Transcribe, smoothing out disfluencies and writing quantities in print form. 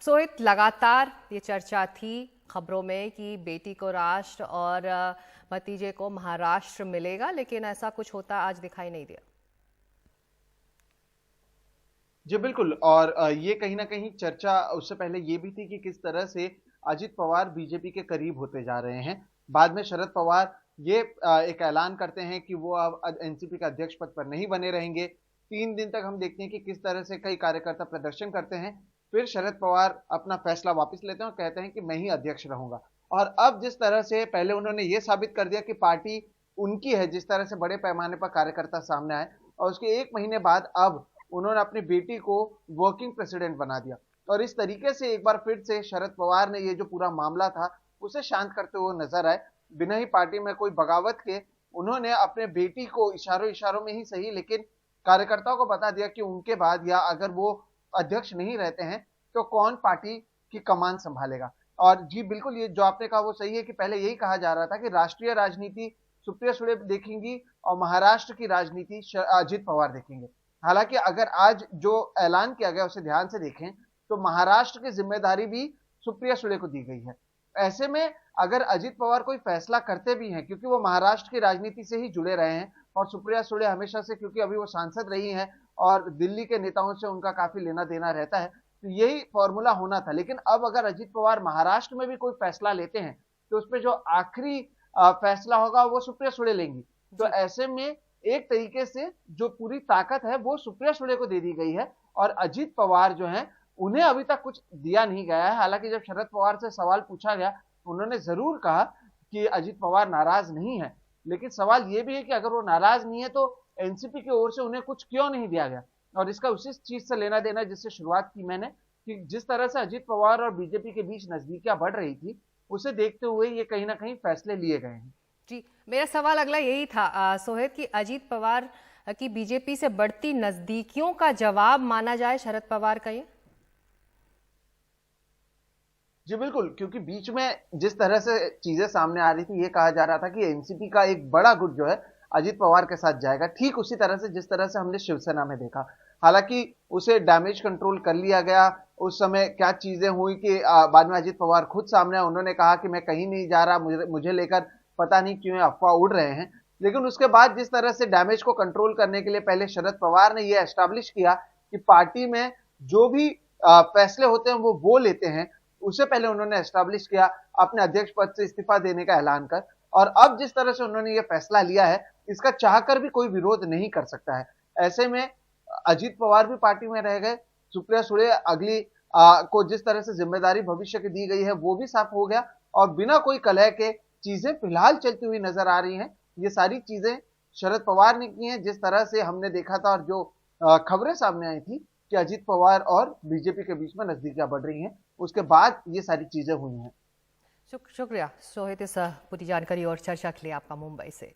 सोहित, लगातार ये चर्चा थी खबरों में कि बेटी को राष्ट्र और भतीजे को महाराष्ट्र मिलेगा, लेकिन ऐसा कुछ होता आज दिखाई नहीं दिया। जी बिल्कुल। और ये कहीं ना कहीं चर्चा उससे पहले ये भी थी कि किस तरह से अजित पवार बीजेपी के करीब होते जा रहे हैं। बाद में शरद पवार ये एक ऐलान करते हैं कि वो अब एनसीपी के अध्यक्ष पद पर नहीं बने रहेंगे। 3 दिन तक हम देखते हैं कि किस तरह से कई कार्यकर्ता प्रदर्शन करते हैं। फिर शरद पवार अपना फैसला वापस लेते हैं और कहते हैं कि मैं ही अध्यक्ष रहूंगा। और अब जिस तरह से पहले उन्होंने ये साबित कर दिया कि पार्टी उनकी है, जिस तरह से बड़े पैमाने पर कार्यकर्ता सामने आए, और उसके 1 महीने बाद अब उन्होंने अपनी बेटी को वर्किंग प्रेसिडेंट बना दिया। और इस तरीके से एक बार फिर से शरद पवार ने ये जो पूरा मामला था उसे शांत करते हुए नजर आए। बिना ही पार्टी में कोई बगावत के उन्होंने अपने बेटी को इशारों इशारों में ही सही, लेकिन कार्यकर्ताओं को बता दिया कि उनके बाद या अगर वो अध्यक्ष नहीं रहते हैं तो कौन पार्टी की कमान संभालेगा। और जी बिल्कुल, ये जो आपने कहा वो सही है कि पहले यही कहा जा रहा था कि राष्ट्रीय राजनीति सुप्रिया सुले देखेंगी और महाराष्ट्र की राजनीति अजित पवार देखेंगे। हालांकि अगर आज जो ऐलान किया गया उसे ध्यान से देखें तो महाराष्ट्र की जिम्मेदारी भी सुप्रिया सुले को दी गई है। ऐसे में अगर अजित पवार कोई फैसला करते भी हैं, क्योंकि वो महाराष्ट्र की राजनीति से ही जुड़े रहे हैं और सुप्रिया सुले हमेशा से, क्योंकि अभी वो सांसद रही हैं और दिल्ली के नेताओं से उनका काफी लेना देना रहता है, तो यही फॉर्मूला होना था। लेकिन अब अगर अजित पवार महाराष्ट्र में भी कोई फैसला लेते हैं तो उस पर जो आखिरी फैसला होगा वो सुप्रिया सुले लेंगी। तो ऐसे में एक तरीके से जो पूरी ताकत है वो सुप्रिया सुले को दे दी गई है और अजित पवार जो हैं उन्हें अभी तक कुछ दिया नहीं गया है। हालांकि जब शरद पवार से सवाल पूछा गया उन्होंने जरूर कहा कि अजित पवार नाराज नहीं है, लेकिन सवाल यह भी है कि अगर वो नाराज नहीं है तो एनसीपी की ओर से उन्हें कुछ क्यों नहीं दिया गया। और इसका उसी चीज से लेना देना जिससे शुरुआत की मैंने, कि जिस तरह से अजित पवार और बीजेपी के बीच नजदीकियां बढ़ रही थी उसे देखते हुए ये कहीं ना कहीं फैसले लिए गए हैं। जी, मेरा सवाल अगला यही था सोहित, कि अजीत पवार की बीजेपी से बढ़ती नजदीकियों का जवाब माना जाए शरद पवार का ये? जी बिल्कुल, क्योंकि बीच में जिस तरह से चीजें सामने आ रही थी ये कहा जा रहा था कि एनसीपी का एक बड़ा गुट जो है अजित पवार के साथ जाएगा, ठीक उसी तरह से जिस तरह से हमने शिवसेना में देखा। हालांकि उसे डैमेज कंट्रोल कर लिया गया। उस समय क्या चीजें हुई कि बाद में अजित पवार खुद सामने आए, उन्होंने कहा कि मैं कहीं नहीं जा रहा, मुझे लेकर पता नहीं क्यों अफवाह उड़ रहे हैं। लेकिन उसके बाद जिस तरह से डैमेज को कंट्रोल करने के लिए पहले शरद पवार ने यह एस्टैब्लिश किया कि पार्टी में जो भी फैसले होते हैं वो लेते हैं, उसे पहले उन्होंने एस्टैब्लिश किया अपने अध्यक्ष पद से इस्तीफा देने का ऐलान कर। और अब जिस तरह से उन्होंने ये फैसला लिया है इसका चाहकर भी कोई विरोध नहीं कर सकता है। ऐसे में अजित पवार भी पार्टी में रह गए, सुप्रिया सुले अगली को जिस तरह से जिम्मेदारी भविष्य की दी गई है वो भी साफ हो गया और बिना कोई कलह के चीजें फिलहाल चलती हुई नजर आ रही हैं। ये सारी चीजें शरद पवार ने की हैं, जिस तरह से हमने देखा था और जो खबरें सामने आई थी कि अजित पवार और बीजेपी के बीच में नजदीकियां बढ़ रही हैं, उसके बाद ये सारी चीजें हुई हैं। शुक्रिया सोहित, इस पूरी जानकारी और चर्चा के लिए आपका मुंबई से।